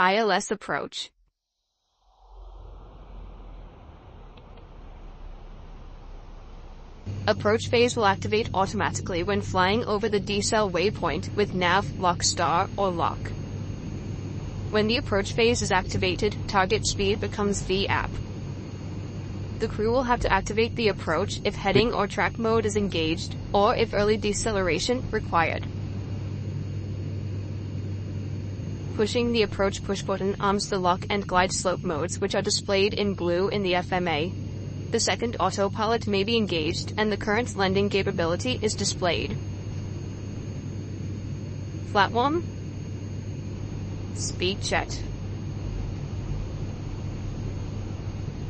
ILS Approach. Approach phase will activate automatically when flying over the decel waypoint with nav, lock star, or lock. When the approach phase is activated, target speed becomes VAP. The crew will have to activate the approach if heading or track mode is engaged, or if early deceleration required. Pushing the approach push button arms the lock and glide slope modes, which are displayed in blue in the FMA. The second autopilot may be engaged, and the current landing capability is displayed. Flat 1. Speed check.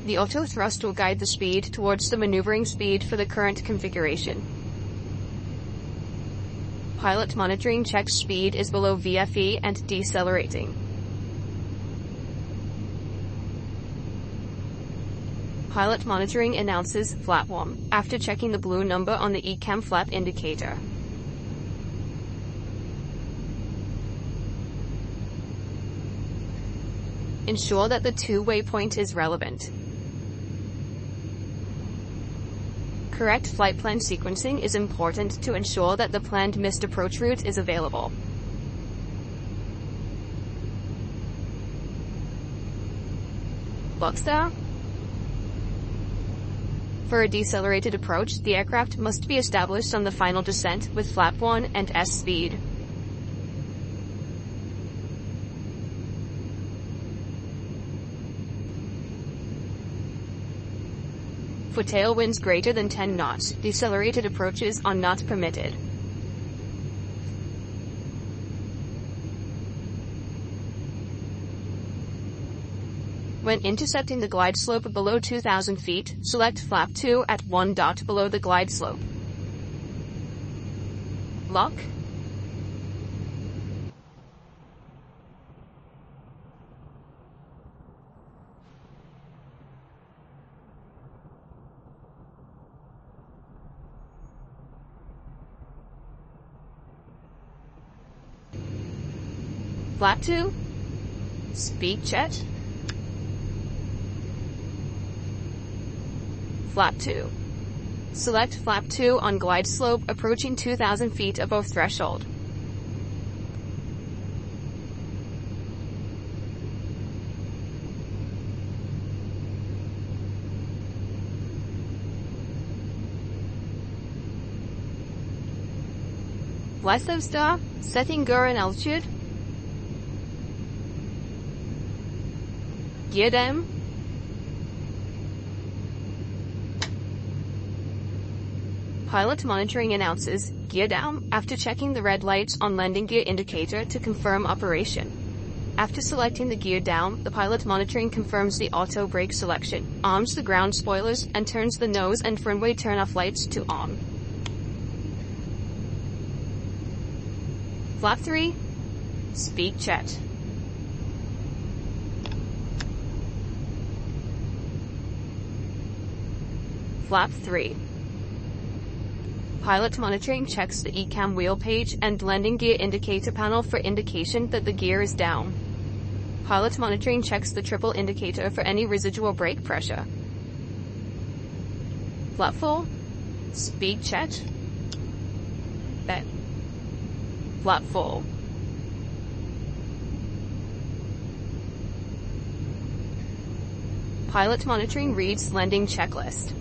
The auto thrust will guide the speed towards the maneuvering speed for the current configuration. Pilot monitoring checks speed is below VFE and decelerating. Pilot monitoring announces flat 1 after checking the blue number on the ECAM flap indicator. Ensure that the two-way point is relevant. Correct flight plan sequencing is important to ensure that the planned missed approach route is available. Lockstar. For a decelerated approach, the aircraft must be established on the final descent with flap 1 and S speed. For tailwinds greater than 10 knots, decelerated approaches are not permitted. When intercepting the glide slope below 2,000 feet, select flap 2 at 1 dot below the glide slope. Lock. Flap 2. Speed check. Flap 2. Select flap 2 on glide slope approaching 2,000 feet above threshold. Litho star, setting gear and altitude. Gear down. Pilot monitoring announces gear down after checking the red lights on landing gear indicator to confirm operation. After selecting the gear down, the pilot monitoring confirms the auto brake selection, arms the ground spoilers, and turns the nose and runway turn-off lights to on. Flap 3. Speed check. Flap 3. Pilot monitoring checks the ECAM wheel page and landing gear indicator panel for indication that the gear is down. Pilot monitoring checks the triple indicator for any residual brake pressure. Flap 4. Speed check. Bet. Flap 4. Pilot monitoring reads landing checklist.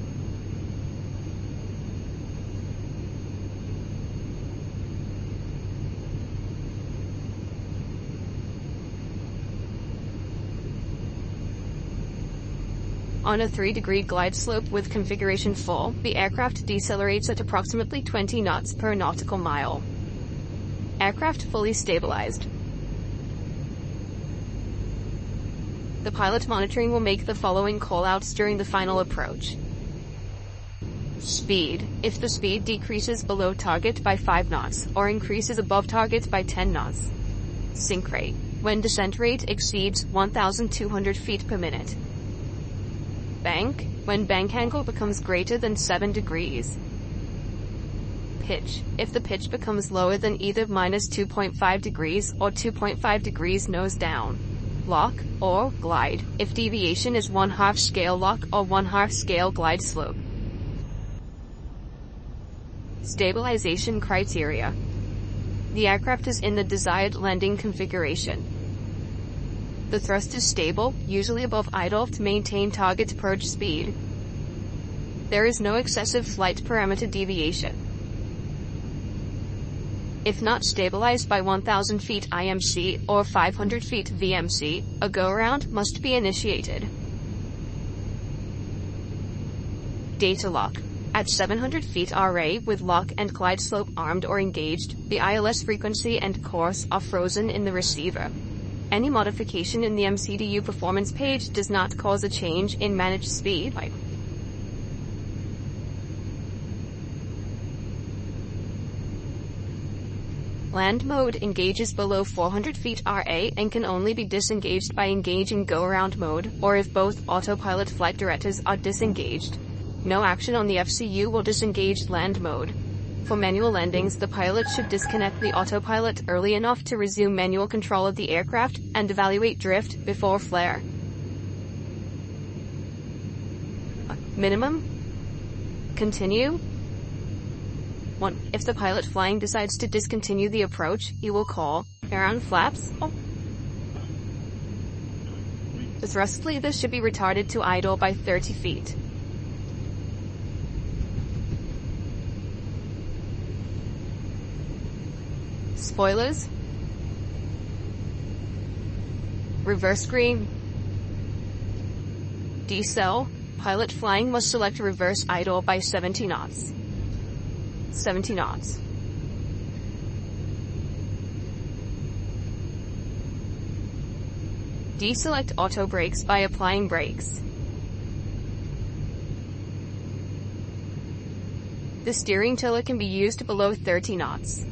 On a 3-degree glide slope with configuration full, the aircraft decelerates at approximately 20 knots per nautical mile. Aircraft fully stabilized. The pilot monitoring will make the following callouts during the final approach. Speed, if the speed decreases below target by 5 knots, or increases above target by 10 knots. Sink rate, when descent rate exceeds 1,200 feet per minute. Bank, when bank angle becomes greater than 7 degrees. Pitch, if the pitch becomes lower than either -2.5 degrees or 2.5 degrees nose down. lock, or glide, if deviation is 1/2 scale lock or 1/2 scale glide slope. Stabilization criteria. The aircraft is in the desired landing configuration. The thrust is stable, usually above idle, to maintain target approach speed. There is no excessive flight parameter deviation. If not stabilized by 1000 feet IMC or 500 feet VMC, a go-around must be initiated. Datalock. At 700 feet RA with lock and glide slope armed or engaged, the ILS frequency and course are frozen in the receiver. Any modification in the MCDU performance page does not cause a change in managed speed. Land mode engages below 400 feet RA and can only be disengaged by engaging go-around mode, or if both autopilot flight directors are disengaged. No action on the FCU will disengage land mode. For manual landings, the pilot should disconnect the autopilot early enough to resume manual control of the aircraft and evaluate drift before flare. Minimum. Continue. 1. If the pilot flying decides to discontinue the approach, he will call around flaps. The thrust lever should be retarded to idle by 30 feet. Spoilers. Reverse green. Decel. Pilot flying must select reverse idle by 70 knots. 70 knots. Deselect auto brakes by applying brakes. The steering tiller can be used below 30 knots.